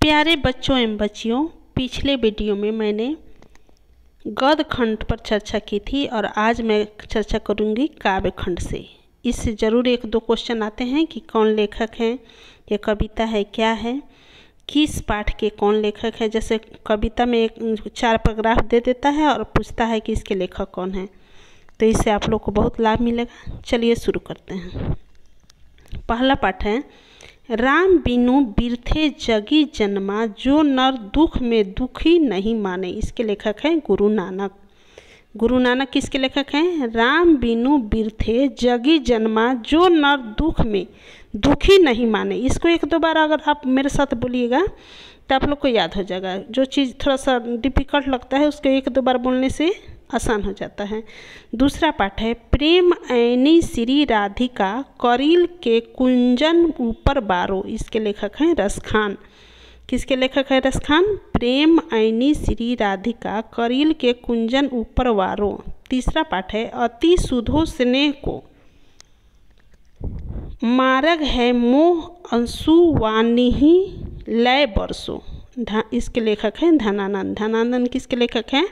प्यारे बच्चों एवं बच्चियों, पिछले वीडियो में मैंने गद्य खंड पर चर्चा की थी और आज मैं चर्चा करूंगी काव्य खंड से। इससे ज़रूर एक दो क्वेश्चन आते हैं कि कौन लेखक है, ये कविता है, क्या है, किस पाठ के कौन लेखक है। जैसे कविता में एक 4 पैराग्राफ दे देता है और पूछता है कि इसके लेखक कौन है, तो इससे आप लोग को बहुत लाभ मिलेगा। चलिए शुरू करते हैं। पहला पाठ है, राम बिनु बिरथे जगी जन्मा, जो नर दुख में दुखी नहीं माने। इसके लेखक हैं गुरु नानक। गुरु नानक किसके लेखक हैं? राम बिनु बिरथे जगी जन्मा, जो नर दुख में दुखी नहीं माने। इसको एक दो बार अगर आप मेरे साथ बोलिएगा तो आप लोग को याद हो जाएगा। जो चीज़ थोड़ा सा डिफ़िकल्ट लगता है उसको एक दो बार बोलने से आसान हो जाता है। दूसरा पाठ है, प्रेम ऐनी श्री राधिका, करील के कुंजन ऊपर बारो। इसके लेखक हैं रसखान। किसके लेखक है रसखान? प्रेम ऐनी श्री राधिका, करील के कुंजन ऊपर वारो। तीसरा पाठ है, अति सुधो स्नेह को मार्ग है मोह अंशु वाणी ही लय बरसो। इसके लेखक हैं धनानंद। धनानंद किसके लेखक हैं?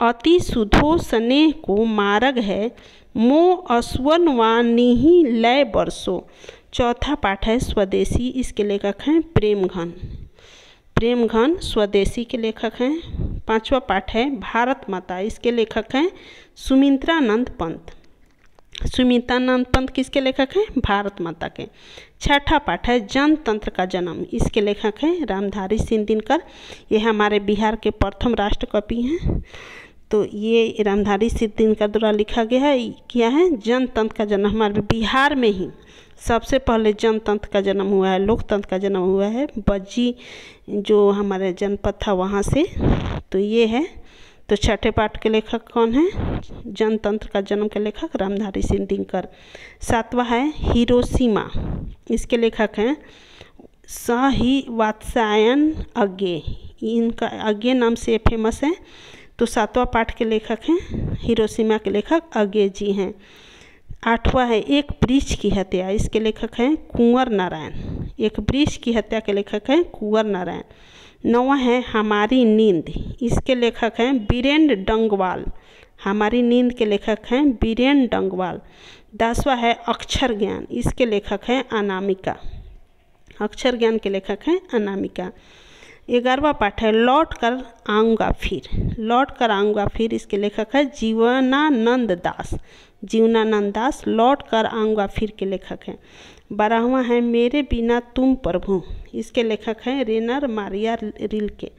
अति सुधो स्नेह को मार्ग है मोह अस्वन वाणी ही लय बरसो। चौथा पाठ है स्वदेशी। इसके लेखक हैं प्रेमघन। प्रेमघन स्वदेशी के लेखक हैं। पांचवा पाठ है भारत माता। इसके लेखक हैं सुमित्रानंद पंत। सुमित्रानंद पंत किसके लेखक हैं? भारत माता के। छठा पाठ है जनतंत्र का जन्म। इसके लेखक हैं रामधारी सिंह दिनकर। ये हमारे बिहार के प्रथम राष्ट्रकवि हैं। तो ये रामधारी सिंह दिनकर द्वारा लिखा गया है। क्या है? जनतंत्र का जन्म। हमारे बिहार में ही सबसे पहले जनतंत्र का जन्म हुआ है, लोकतंत्र का जन्म हुआ है। बज्जी जो हमारे जनपद था वहाँ से। तो ये है। तो छठे पाठ के लेखक कौन है? जनतंत्र का जन्म के लेखक रामधारी सिंह दिनकर। सातवां है हिरोशिमा। इसके लेखक हैं सही वात्स्यायन अज्ञे। इनका अज्ञे नाम से फेमस है। तो सातवां पाठ के लेखक हैं हिरोशिमा के लेखक अज्ञे जी हैं। आठवां है एक वृक्ष की हत्या। इसके लेखक हैं कुंवर नारायण। एक वृक्ष की हत्या के लेखक हैं कुंवर नारायण। नौवां है हमारी नींद। इसके लेखक हैं बीरेन डंगवाल। हमारी नींद के लेखक हैं बीरेन डंगवाल। 10वां है अक्षर ज्ञान। इसके लेखक हैं अनामिका। अक्षर ज्ञान के लेखक हैं अनामिका। 11वां पाठ है लौट कर आऊँगा फिर। लौट कर आऊँगा फिर। इसके लेखक है जीवनानंद दास। जीवनानंद दास लौट कर आऊँगा फिर के लेखक हैं। 12वां है मेरे बिना तुम प्रभु। इसके लेखक हैं रेनर मारिया रिल्के।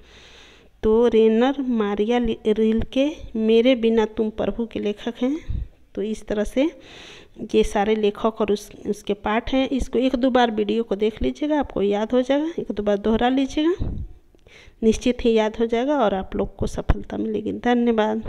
तो रेनर मारिया रिल्के मेरे बिना तुम प्रभु के लेखक हैं। तो इस तरह से ये सारे लेखक और उसके पाठ हैं। इसको एक दो बार वीडियो को देख लीजिएगा, आपको याद हो जाएगा। एक दो बार दोहरा लीजिएगा, निश्चित ही याद हो जाएगा और आप लोग को सफलता मिलेगी। धन्यवाद।